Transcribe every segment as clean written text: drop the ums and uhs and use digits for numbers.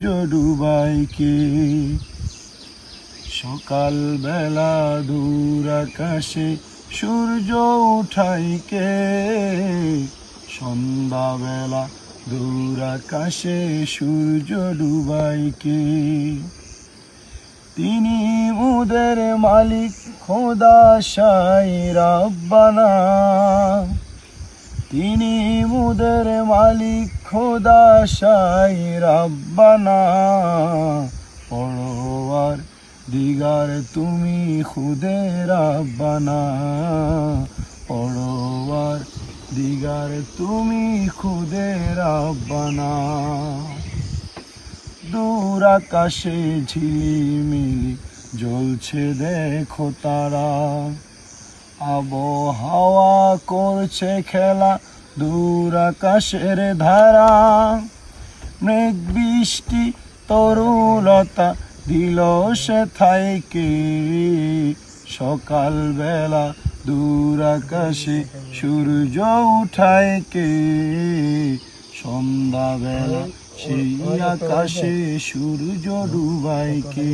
ডুবাইকে সকাল বেলা দূর আকাশে সূর্য উঠাইকে, সন্ধ্যা বেলা দূর আকাশে সূর্য ডুবাইকে। তিনি মুদের মালিক খোদা শাই রাব্বানা, তিনি মুদের মালিক খোদা শাই রাব্বানা। পরওয়ার দিগার তুমি খুদে রাব্বানা, পরওয়ার দিগার তুমি খুদে রাব্বানা। দূর আকাশে ঝিলিমিলি জ্বলছে দেখো তারা, আবহাওয়া করছে খেলা দূর আকাশের ধারা। মেঘ বৃষ্টি তরুলতা দিল সে থাইকে, সকাল বেলা দূর আকাশে সূর্য উঠাইকে, সন্ধ্যা বেলা সেই আকাশে সূর্য ডুবাইকে।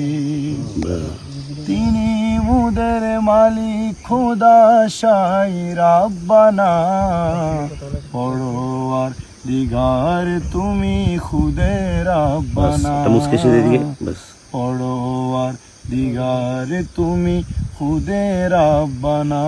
তিনি মুদের মালিক খোদা শাই রাব্বানা, পরওয়ার দিগার তুমি খুদে রাব্বানা, পরওয়ার দিগার তুমি খুদে রাব্বানা।